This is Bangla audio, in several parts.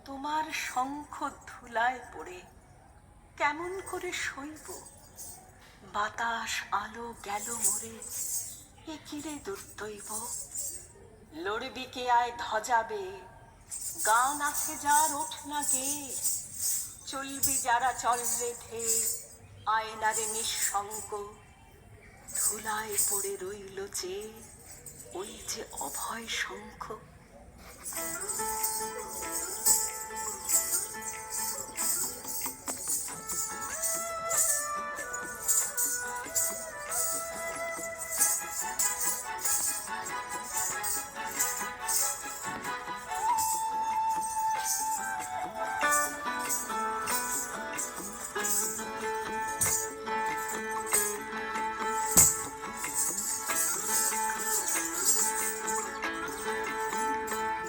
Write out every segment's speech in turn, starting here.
তোমার শঙ্খ ধুলায় পড়ে কেমন করে সইব? বাতাস আলো গেল মোরে, এ কিরে দুর্দৈব। লড়বি কে আয় ধ্বজাবে, গান আছে যার ওঠ না গে। চলবি যারা চল রেধে, আয়নারে নিঃশঙ্ক। ধুলায় পড়ে রইল যে ওই যে অভয় শঙ্খ।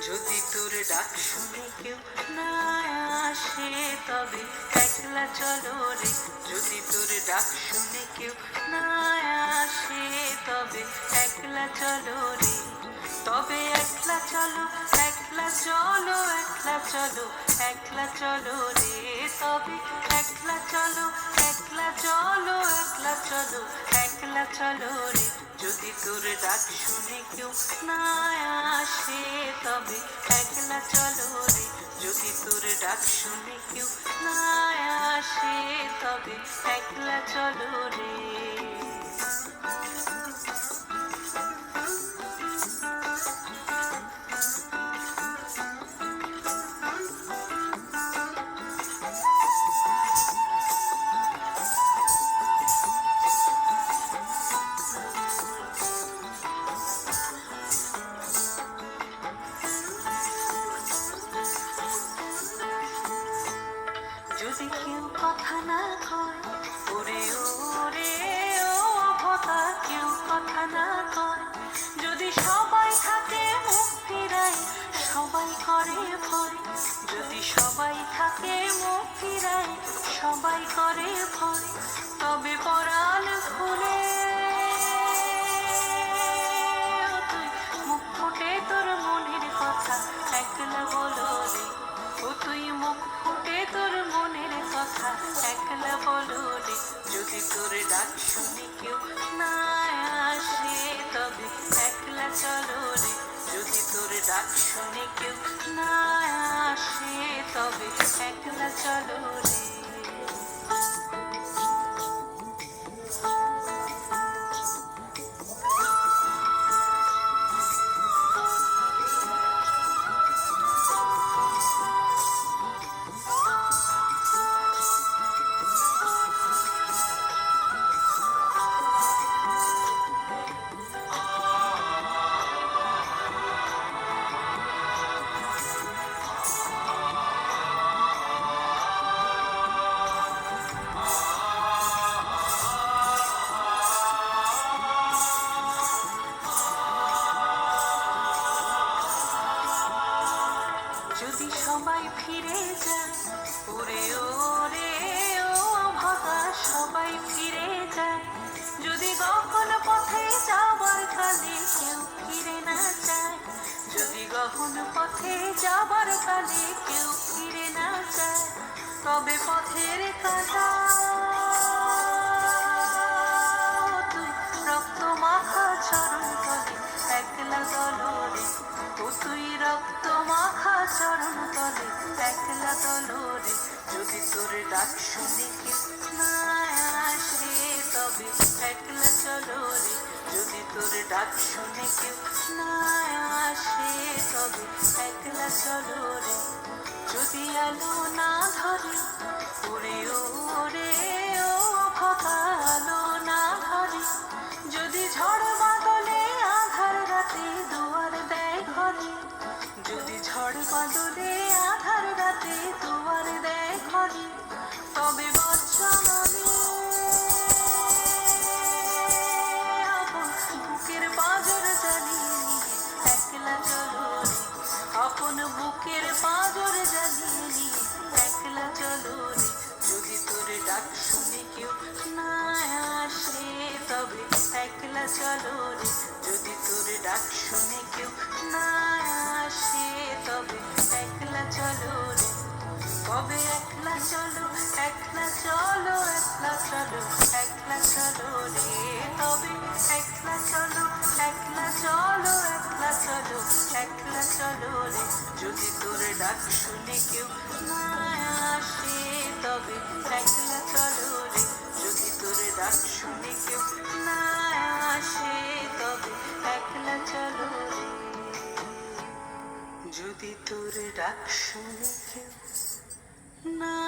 যদি তোর ডাক শুনে কেউ না আসে তবে একলা চলো রে। যদি তোর ডাক শুনে কেউ না আসে তবে একলা চলো রে। তবে একলা চলো, একলা চলো, একলা চলো, একলা চলো রে। তবে একলা চলো, একলা চলো, একলা চলো, একলা চলো রে। যদি তোর ডাক শুনে কেউ না আসে তবে একলা চলো রে। যদি তোর ডাক শুনে কেউ না আসে তবে একলা চলো রে। যদি কেউ কথা না কয়, ওরে ওরে ও অভকা, কেউ কথা না কয়। যদি সবাই থাকে মুখ ফিরায়, সবাই করে ভয়। যদি সবাই থাকে মুখ ফিরায়, সবাই করে ভয়। তবে পরাণ খুলে তুই মুখ ফুটে তোর মনের কথা একলা বলো রে। ও তুই মুখ ফুটে তোর মনের কথা একলা বলো রে। যদি তোর ডাক শুনে কেউ না আসে তবে একলা চলো রে। যদি তোর ডাক শুনে কেউ না আসে তবে একলা চলো রে। যদি সবাই ফিরে যায়, ওরে ওরে ও অভাগা, সবাই ফিরে যায়। যদি গহন পথে যাবার কালে কেউ ফিরে না যায়। যদি গহন পথে যাবার কালে কেউ ফিরে না যায় তবে পথের কাঁটা তুই রক্ত মাখা চরণ তলে একলা দলরে। ও তুই রক্ত মাখা চরণ তলে একলা দলরে। যদি তোর ডাক শুনে কেউ না আসে তবে একলা চলো রে। যদি তোর ডাক শুনে কেউ না আসে তবে একলা চলো রে। যদি আলো না ধরে, ওরে ওরে ও অভাগা আলো না ধরে। যদি ঝড় বাদলে আধার রাতে দুয়ার দেয় ঘরে। যদি ঝড় বাদলে আধার রাতে দুয়ার দেয় ঘরে তবে বজ্রনাদে আপন বুকের পাঁজর জ্বালিয়ে নিয়ে একলা চলো রে। আপন বুকের পাঁজর জ্বালিয়ে নিয়ে একলা চলো রে। যদি তোর ডাক শুনে কেউ না আসে তবে একলা চলো রে। যদি তোর ডাক শুনে কেউ না আসে তবে একলা চলো রে। ডাক শুনে কেউ না আসে তবে একলা চলো রে যদি তোর ডাক শুনে কেউ না আসে তবে একলা চলো রে যদি তোর ডাক শুনে কেউ না